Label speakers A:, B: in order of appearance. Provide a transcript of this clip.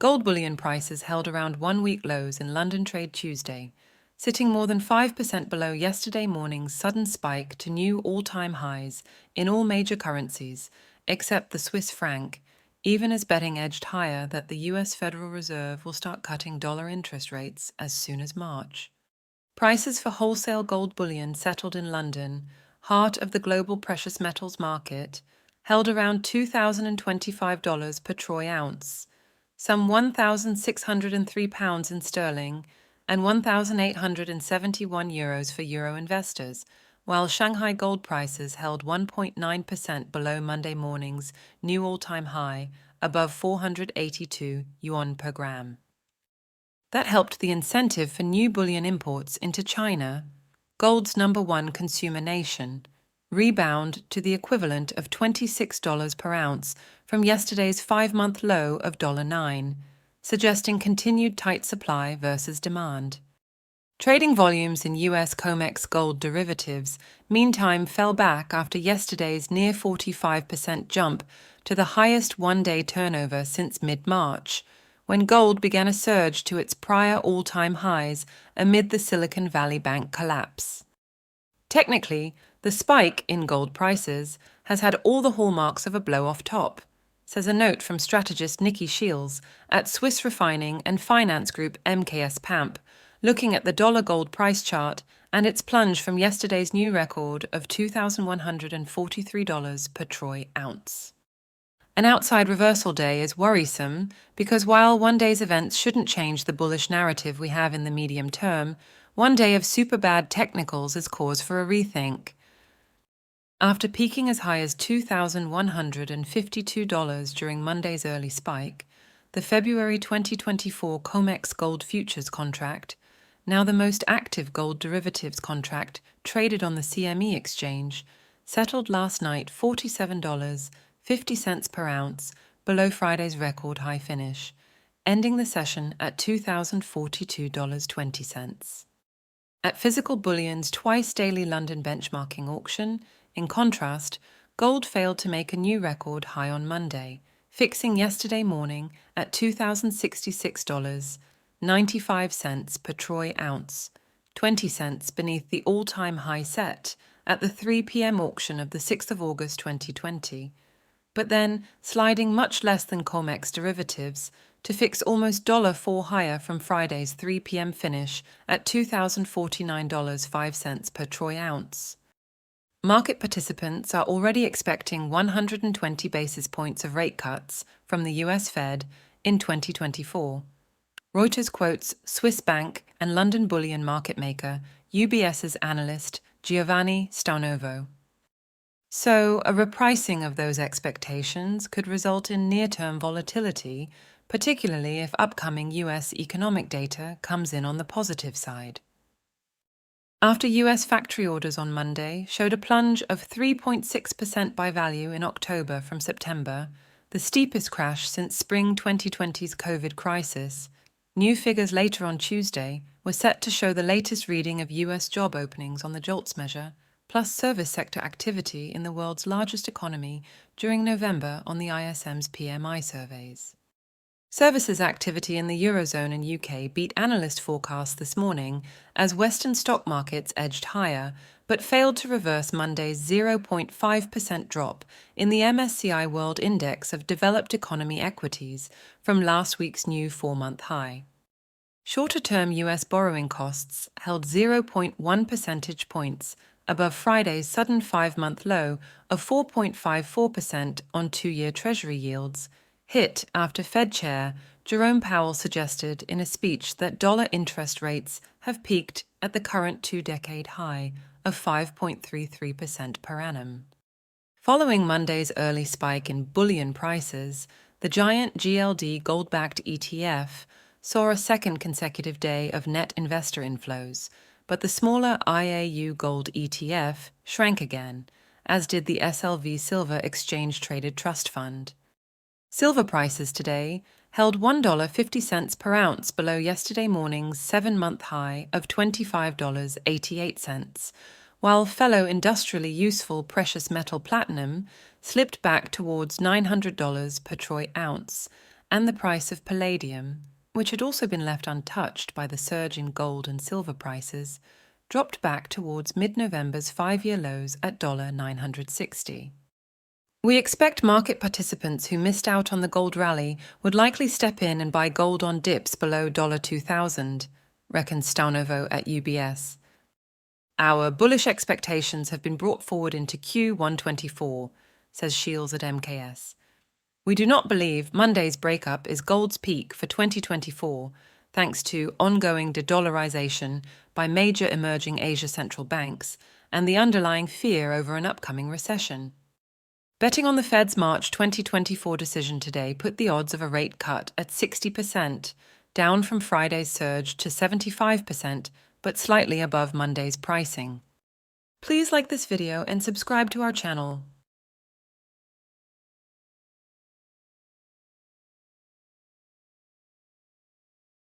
A: Gold bullion prices held around one-week lows in London trade Tuesday, sitting more than 5% below yesterday morning's sudden spike to new all-time highs in all major currencies, except the Swiss franc, even as betting edged higher that the US Federal Reserve will start cutting dollar interest rates as soon as March. Prices for wholesale gold bullion settled in London, heart of the global precious metals market, held around $2,025 per troy ounce, some £1,603 in sterling, and €1,871 for euro investors, while Shanghai gold prices held 1.9% below Monday morning's new all-time high, above 482 yuan per gram. That helped the incentive for new bullion imports into China, gold's #1 consumer nation, rebound to the equivalent of $26 per ounce from yesterday's 5-month low of $9, suggesting continued tight supply versus demand. Trading volumes in US Comex gold derivatives meantime fell back after yesterday's near 45% jump to the highest one-day turnover since mid-March, when gold began a surge to its prior all-time highs amid the Silicon Valley Bank collapse. Technically, the spike in gold prices has had all the hallmarks of a blow-off top, says a note from strategist Nikki Shields at Swiss refining and finance group MKS PAMP, looking at the dollar gold price chart and its plunge from yesterday's new record of $2,143 per troy ounce. An outside reversal day is worrisome because while one day's events shouldn't change the bullish narrative we have in the medium term, one day of super bad technicals is cause for a rethink. After peaking as high as $2,152 during Monday's early spike, the February 2024 Comex gold futures contract, now the most active gold derivatives contract traded on the CME exchange, settled last night $47.50 per ounce below Friday's record high finish, ending the session at $2,042.20. At Physical Bullion's twice-daily London benchmarking auction, in contrast, gold failed to make a new record high on Monday, fixing yesterday morning at $2,066.95 per troy ounce, 20 cents beneath the all-time high set at the 3 p.m. auction of the 6th of August 2020, but then sliding much less than Comex derivatives to fix almost $4 higher from Friday's 3 p.m. finish at $2,049.05 per troy ounce. Market participants are already expecting 120 basis points of rate cuts from the US Fed in 2024. Reuters quotes Swiss Bank and London bullion market maker UBS's analyst Giovanni Staunovo. So, a repricing of those expectations could result in near-term volatility, particularly if upcoming US economic data comes in on the positive side. After US factory orders on Monday showed a plunge of 3.6% by value in October from September, the steepest crash since spring 2020's COVID crisis, new figures later on Tuesday were set to show the latest reading of US job openings on the JOLTS measure, plus service sector activity in the world's largest economy during November on the ISM's PMI surveys. Services activity in the Eurozone and UK beat analyst forecasts this morning as Western stock markets edged higher, but failed to reverse Monday's 0.5% drop in the MSCI World Index of Developed Economy Equities from last week's new 4-month high. Shorter-term US borrowing costs held 0.1 percentage points above Friday's sudden 5-month low of 4.54% on 2-year Treasury yields, hit after Fed Chair Jerome Powell suggested in a speech that dollar interest rates have peaked at the current 2-decade high of 5.33% per annum. Following Monday's early spike in bullion prices, the giant GLD gold-backed ETF saw a second consecutive day of net investor inflows, but the smaller IAU Gold ETF shrank again, as did the SLV Silver Exchange-Traded Trust Fund. Silver prices today held $1.50 per ounce below yesterday morning's 7-month high of $25.88, while fellow industrially useful precious metal platinum slipped back towards $900 per troy ounce and the price of palladium, which had also been left untouched by the surge in gold and silver prices, dropped back towards mid-November's 5-year lows at $960. We expect market participants who missed out on the gold rally would likely step in and buy gold on dips below $2,000, reckons Staunovo at UBS. Our bullish expectations have been brought forward into Q124, says Shields at MKS. We do not believe Monday's breakup is gold's peak for 2024, thanks to ongoing de-dollarization by major emerging Asia central banks and the underlying fear over an upcoming recession. Betting on the Fed's March 2024 decision today put the odds of a rate cut at 60%, down from Friday's surge to 75%, but slightly above Monday's pricing. Please like this video and subscribe to our channel.